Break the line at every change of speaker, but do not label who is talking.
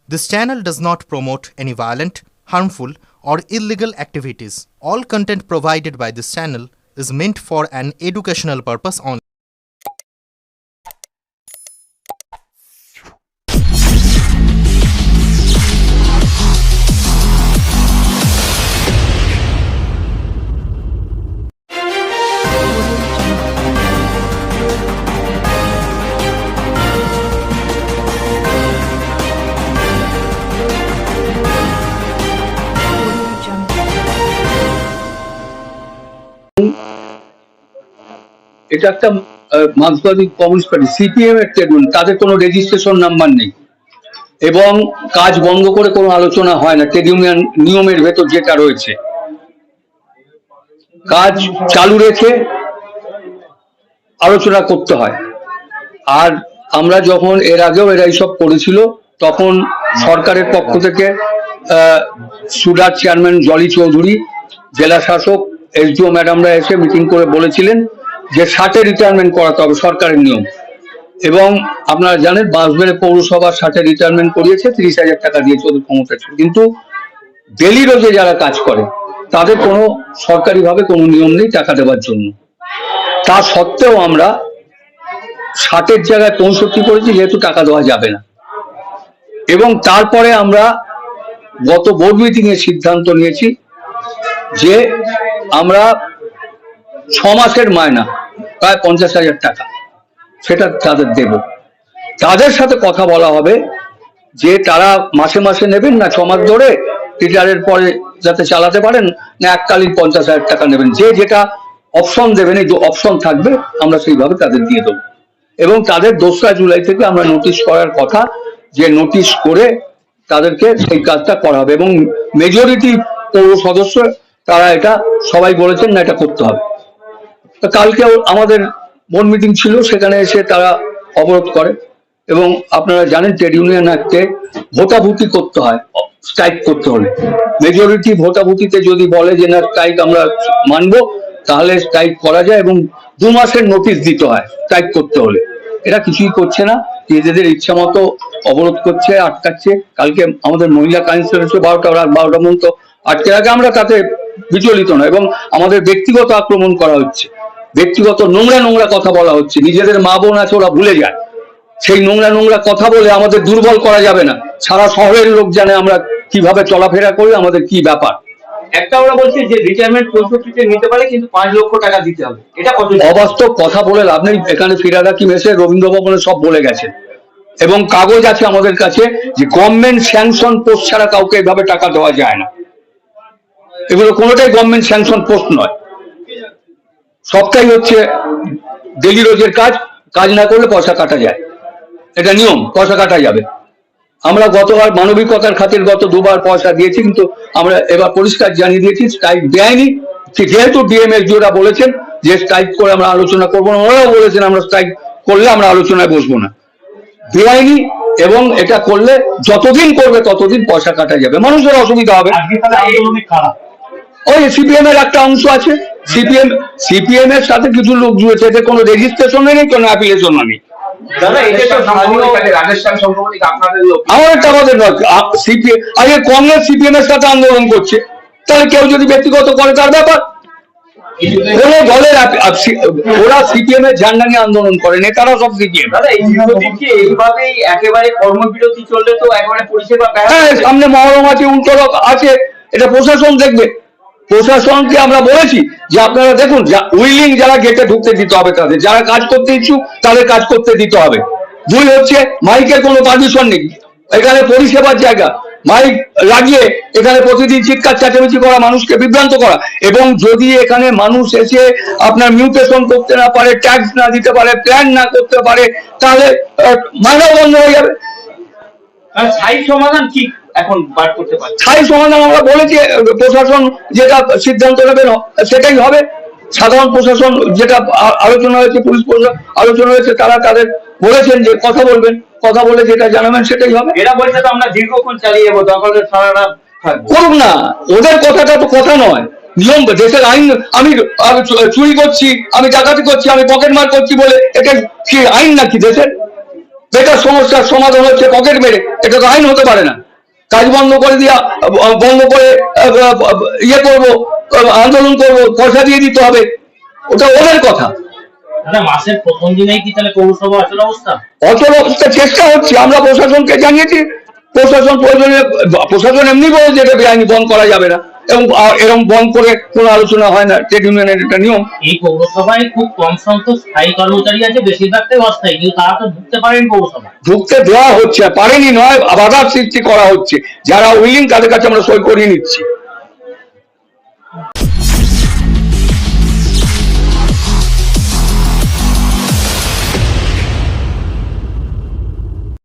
This channel does not promote any violent, harmful, or illegal activities. All content provided by this channel is meant for an educational purpose only.
এটা একটা মার্ক্সবাদী communist party CPM এর trade union, তাদের কোনো registration number নেই এবং কাজ বন্ধ করে কোনো আলোচনা হয় না। ট্রেড ইউনিয়ন নিয়মের ভেতর যেটা রয়েছে, কাজ চালু রেখে আলোচনা করতে হয়। আর আমরা যখন এর আগেও এরা এইসব করেছিল, তখন সরকারের পক্ষ থেকে সুডার চেয়ারম্যান জলি চৌধুরী, জেলা শাসক, এসডিও ম্যাডামরা এসে মিটিং করে বলেছিলেন যে 60-এ রিটায়ারমেন্ট করাতে হবে, সরকারের নিয়ম। এবং আপনারা জানেন বাঁশবেড়ে পৌরসভা 60-এ রিটায়ারমেন্ট করিয়েছে, 30,000 টাকা দিয়েছে, ওদের ক্ষমতা ছিল। কিন্তু ডেলি রোজে যারা কাজ করে তাদের কোনো সরকারিভাবে কোনো নিয়ম নেই টাকা দেওয়ার জন্য। তা সত্ত্বেও আমরা 60-এর জায়গায় 65 করেছি, যেহেতু টাকা দেওয়া যাবে না। এবং তারপরে আমরা গত বোর্ড মিটিং এ সিদ্ধান্ত নিয়েছি যে আমরা 6 মাসের মায়না প্রায় 50,000 টাকা সেটা তাদের দেব। তাদের সাথে কথা বলা হবে যে তারা মাসে মাসে নেবেন না 6 মাস ধরে, রিটায়ারের পরে যাতে চালাতে পারেন, না এককালীন 50,000 টাকা নেবেন। যে যেটা অপশন দেবেন, এই অপশন থাকবে, আমরা সেইভাবে তাদের দিয়ে দেবো। এবং তাদের 2রা জুলাই থেকে আমরা নোটিশ করার কথা, যে নোটিশ করে তাদেরকে সেই কাজটা করা হবে। এবং মেজরিটি পৌর সদস্য তারা এটা সবাই বলেছেন না, এটা করতে হবে। তো কালকে আমাদের বোর্ড মিটিং ছিল, সেখানে এসে তারা অবরোধ করে। এবং আপনারা জানেন ট্রেড ইউনিয়ন অ্যাক্টে ভোটাভুটি করতে হয় স্ট্রাইক করতে হলে। মেজরিটি ভোটাভুটিতে যদি বলে যে না স্ট্রাইক আমরা মানবো, তাহলে স্ট্রাইক করা যায় এবং 2 মাসের নোটিশ দিতে হয় স্ট্রাইক করতে হলে। এরা কিছুই করছে না, নিজেদের ইচ্ছা মতো অবরোধ করছে, আটকাচ্ছে। কালকে আমাদের মহিলা কাউন্সিলর এসে 12টা রাত 12টা পর্যন্ত আটকে রাখে। আমরা তাতে বিচলিত নয় এবং আমাদের ব্যক্তিগত আক্রমণ করা হচ্ছে, ব্যক্তিগত নোংরা নোংরা কথা বলা হচ্ছে। নিজেদের মা বোন আছে, ওরা ভুলে যায়। সেই নোংরা নোংরা কথা বলে আমাদের দুর্বল করা যাবে না। সারা শহরের লোক জানে আমরা কিভাবে চলাফেরা করি, আমাদের কি ব্যাপার।
একটা ওরা বলছে যে রিটায়ারমেন্ট 65-তে নিতে পারে, কিন্তু 5 লক্ষ টাকা দিতে হবে। এটা কত?
অবাস্তব কথা বলে লাভ নেই। এখানে ফিরাদ হাকিম এসে রবীন্দ্র ভবনে সব বলে গেছেন এবং কাগজ আছে আমাদের কাছে যে গভর্নমেন্ট স্যাংশন পোস্ট ছাড়া কাউকে এভাবে টাকা দেওয়া যায় না। এগুলো কোনোটাই গভর্নমেন্ট স্যাংশন পোস্ট নয়, সবটাই হচ্ছে ডেলি রোজের কাজ। কাজ না করলে পয়সা কাটা যায়, এটা নিয়ম, পয়সা কাটা যাবে। আমরা গতবার মানবিকতার খাতির গত 2বার পয়সা দিয়েছি, কিন্তু আমরা এবার পরিষ্কার জানিয়ে দিয়েছি স্ট্রাইক দেয়নি। যেহেতু ডিএমএসডিওরা বলেছেন যে স্ট্রাইক করে আমরা আলোচনা করবো না, ওরাও বলেছেন আমরা স্ট্রাইক করলে আমরা আলোচনায় বসবো না। বেআইনি, এবং এটা করলে যতদিন করবে ততদিন পয়সা কাটা যাবে, মানুষের অসুবিধা হবে। ওই সিপিএম এর একটা অংশ আছে, সিপিএম এর সাথে কিছু লোক জুড়েছে, এতে কোনো রেজিস্ট্রেশন নেই, কোনো অ্যাপ্লিকেশন নেই। আমাদেরটা আমাদের নয়, সিপিএম আগে কংগ্রেস সিপিএম এর সাথে আন্দোলন করছে, তাহলে কেউ যদি ব্যক্তিগত করে তার ব্যাপার। কোনো দলের ওরা সিপিএম এর ঝান্ডা নিয়ে আন্দোলন করে, নেতারা সব সিপিএম।
এইভাবেই একেবারে কর্মবিরতি চললে তো একেবারে পরিষেবা।
হ্যাঁ, সামনে মহরম আছে, উল্টো আছে, এটা প্রশাসন দেখবে। প্রশাসনকে আমরা বলেছি যে আপনারা দেখুন, উইলিং যারা গেটে ঢুকতে দিতে হবে তাদের, যারা কাজ করতে ইচ্ছুক তাদের কাজ করতে দিতে হবে। 2 হচ্ছে মাইকের কোনো পারমিশন নেই, এখানে পরিষেবার জায়গা। মাইক লাগিয়ে এখানে প্রতিদিন চিৎকার চেঁচামেচি করা, মানুষকে বিভ্রান্ত করা। এবং যদি এখানে মানুষ এসে আপনার মিউটেশন করতে না পারে, ট্যাক্স না দিতে পারে, প্ল্যান না করতে পারে, তাহলে মাইনাও বন্ধ হয়ে যাবে।
স্থায়ী সমাধান কি এখন বার করতে পারে?
স্থায়ী সমাধান আমরা বলেছি, প্রশাসন যেটা সিদ্ধান্ত নেবেন সেটাই হবে। সাধারণ প্রশাসন যেটা আলোচনা হয়েছে, পুলিশ প্রশাসন আলোচনা হয়েছে, তারা তাদের বলেছেন যে কথা বলবেন, কথা বলে যেটা জানাবেন সেটাই হবে।
এরা বলছে তো আমরা দীর্ঘক্ষণ চালিয়ে যাবো, দখল সারা রাত
করুক না, ওদের কথাটা তো কথা নয়, নিয়ম, দেশের আইন। আমি চুরি করছি, আমি ডাকাতি করছি, আমি পকেট মার করছি বলে এটা কি আইন নাকি দেশের? বেকার সমস্যার সমাধান হচ্ছে পকেট মেরে, এটা তো আইন হতে পারে না। কাজ বন্ধ করে দিয়া বন্ধ করে ইয়ে করবো, আন্দোলন করবো, পয়সা দিয়ে দিতে হবে, ওটা ওদের কথা।
দাদা মাসের প্রথম দিনেই কি তাহলে পৌরসভা অচল অবস্থা?
অচল অবস্থা চেষ্টা হচ্ছে, আমরা প্রশাসনকে জানিয়েছি, প্রশাসন প্রয়োজনে, প্রশাসন এমনি বলে যে এটা বেআইনি বন্ধ করা যাবে না, এবং এরকম বন্ধ করে কোনো আলোচনা হয় না, ট্রেড ইউনিয়নের এটা নিয়ম।
এই পৌরসভায় খুব কম সংখ্যক স্থায়ী কর্মচারী আছে, বেশিরভাগটাই অস্থায়ী, কিন্তু তারা তো ঢুকতে পারেন পৌরসভা।
ঢুকতে দেওয়া হচ্ছে, পারেনি নয়, বাধার সৃষ্টি করা হচ্ছে। যারা উইলিং তাদের কাছে আমরা সই করিয়ে নিচ্ছি।